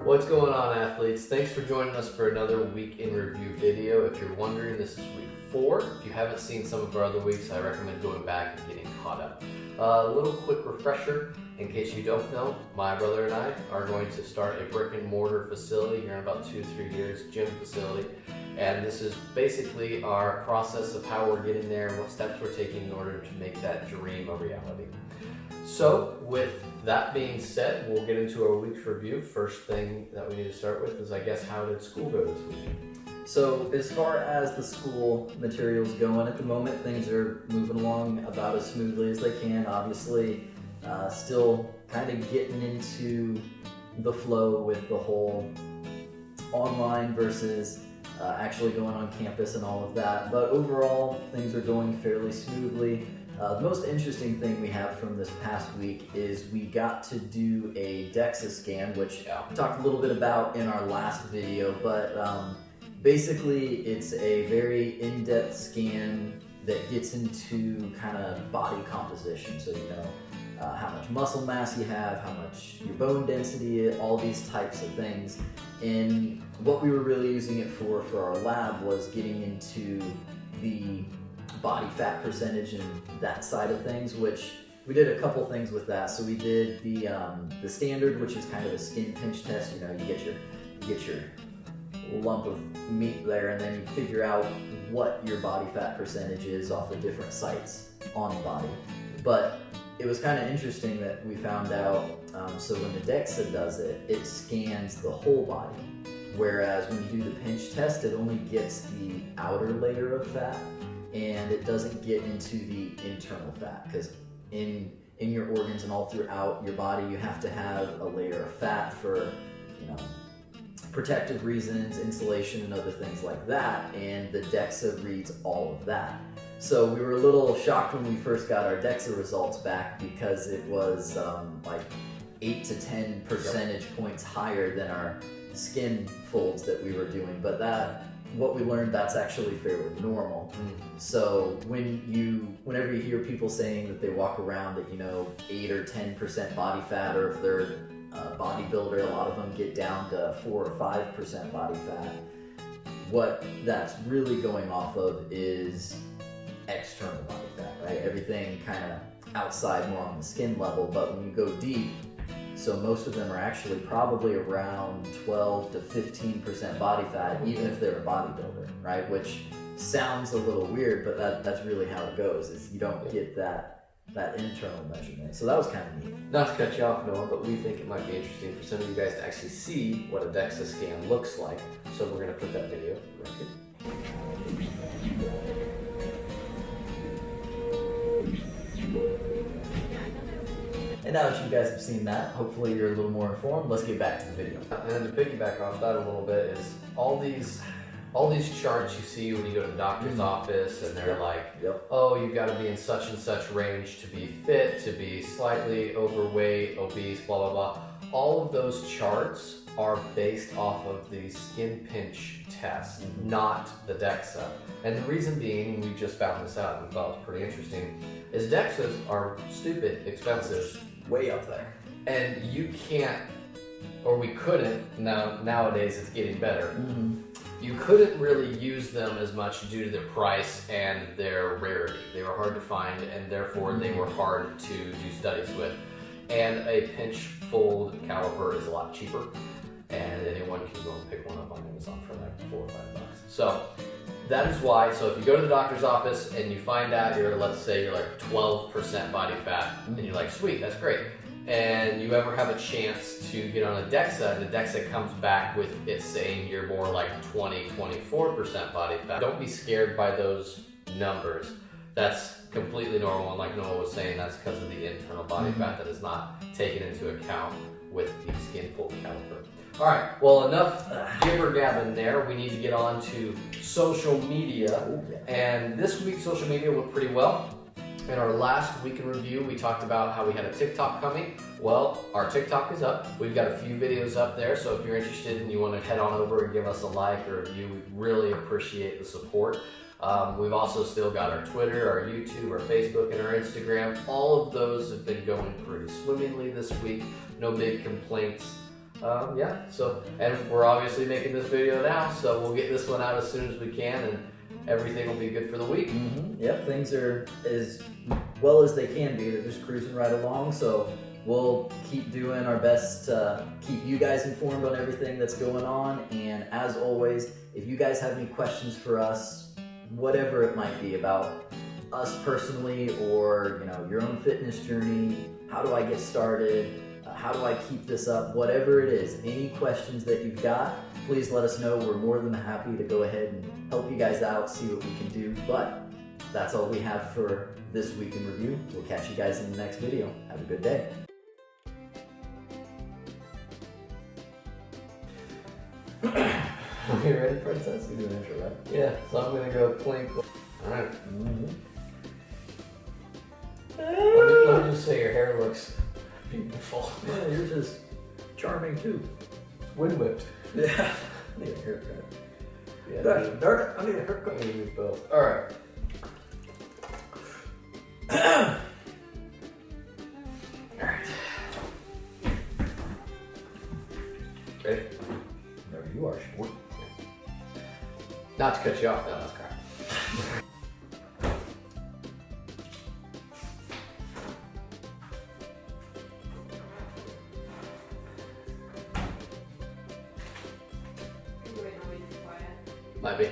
What's going on, athletes? Thanks for joining us for another week in review video. If you're wondering, this is week 4. If you haven't seen some of our other weeks, I recommend going back and getting caught up. A little quick refresher, in case you don't know, my brother and I are going to start a brick and mortar facility here in about 2-3 years, gym facility. And this is basically our process of how we're getting there and what steps we're taking in order to make that dream a reality. So with that being said, we'll get into our week's review. First thing that we need to start with is, I guess, how did school go this week? So as far as the school materials going at the moment, things are moving along about as smoothly as they can. Obviously, still kind of getting into the flow with the whole online versus actually going on campus and all of that. But overall, things are going fairly smoothly. The most interesting thing we have from this past week is we got to do a DEXA scan, which we talked a little bit about in our last video, but basically it's a very in-depth scan that gets into kind of body composition. So you know how much muscle mass you have, how much your bone density is, all these types of things. And what we were really using it for our lab was getting into the body fat percentage and that side of things, which we did a couple things with that. So we did the standard, which is kind of a skin pinch test. You know, you get your lump of meat there, and then you figure out what your body fat percentage is off the different sites on the body. But it was kind of interesting that we found out, so when the DEXA does it, it scans the whole body. Whereas when you do the pinch test, it only gets the outer layer of fat, and it doesn't get into the internal fat, because in your organs and all throughout your body, you have to have a layer of fat for, you know, protective reasons, insulation, and other things like that, and the DEXA reads all of that. So we were a little shocked when we first got our DEXA results back, because it was like 8 to 10 percentage points higher than our skin folds that we were doing, but what we learned, that's actually fairly normal. So whenever you hear people saying that they walk around at 8 or 10% body fat, or if they're a bodybuilder, a lot of them get down to 4 or 5% body fat. What that's really going off of is external body fat, right? Everything kind of outside, more on the skin level. But when you go deep, so most of them are actually probably around 12 to 15% body fat, even if they're a bodybuilder, right? Which sounds a little weird, but that's really how it goes, is you don't get that internal measurement. So that was kind of neat. Not to cut you off, Noah, but we think it might be interesting for some of you guys to actually see what a DEXA scan looks like. So we're going to put that video right here. And now that you guys have seen that, hopefully you're a little more informed. Let's get back to the video. And then to piggyback off that a little bit is all these charts you see when you go to the doctor's office, and they're like, oh, you've got to be in such and such range to be fit, to be slightly overweight, obese, blah, blah, blah. All of those charts are based off of the skin pinch test, not the DEXA. And the reason being, we just found this out and thought it was pretty interesting, is DEXAs are stupid expensive. Way up there. And you can't, or we couldn't, nowadays it's getting better. You couldn't really use them as much due to their price and their rarity. They were hard to find, and therefore they were hard to do studies with. And a pinch fold caliper is a lot cheaper, and anyone can go and pick one up on Amazon for like $4 or $5. So that is why. So if you go to the doctor's office and you find out let's say you're like 12% body fat, and you're like, sweet, that's great. And you ever have a chance to get on a DEXA, and the DEXA comes back with it saying you're more like 20-24% body fat, don't be scared by those numbers. That's completely normal, and like Noah was saying, that's because of the internal body fat that is not taken into account with the skin fold caliper. All right, well, enough gibber-gabbing there. We need to get on to social media. And this week's social media went pretty well. In our last week in review, we talked about how we had a TikTok coming. Well, our TikTok is up. We've got a few videos up there, so if you're interested and you want to head on over and give us a like or a review, we really appreciate the support. We've also still got our Twitter, our YouTube, our Facebook, and our Instagram. All of those have been going pretty swimmingly this week. No big complaints. yeah. So, and we're obviously making this video now, so we'll get this one out as soon as we can, and everything will be good for the week. Yep, things are as well as they can be. They're just cruising right along. So we'll keep doing our best to keep you guys informed on everything that's going on. And as always, if you guys have any questions for us, whatever it might be about us personally, or your own fitness journey, how do I get started, how do I keep this up, whatever it is, any questions that you've got, please let us know. We're more than happy to go ahead and help you guys out, see what we can do. But that's all we have for this week in review. We'll catch you guys in the next video. Have a good day. Are you ready, Princess? You do an intro, right? Yeah, so I'm gonna go clink. Alright. Let me just say your hair looks beautiful. Yeah, you're just charming too. Wind whipped. Yeah. I need a haircut. Yeah, Darn it, I need a haircut. I need both. Alright. Alright. Ready? There you are, sport. Not to cut you off, no, that's crap. Might be.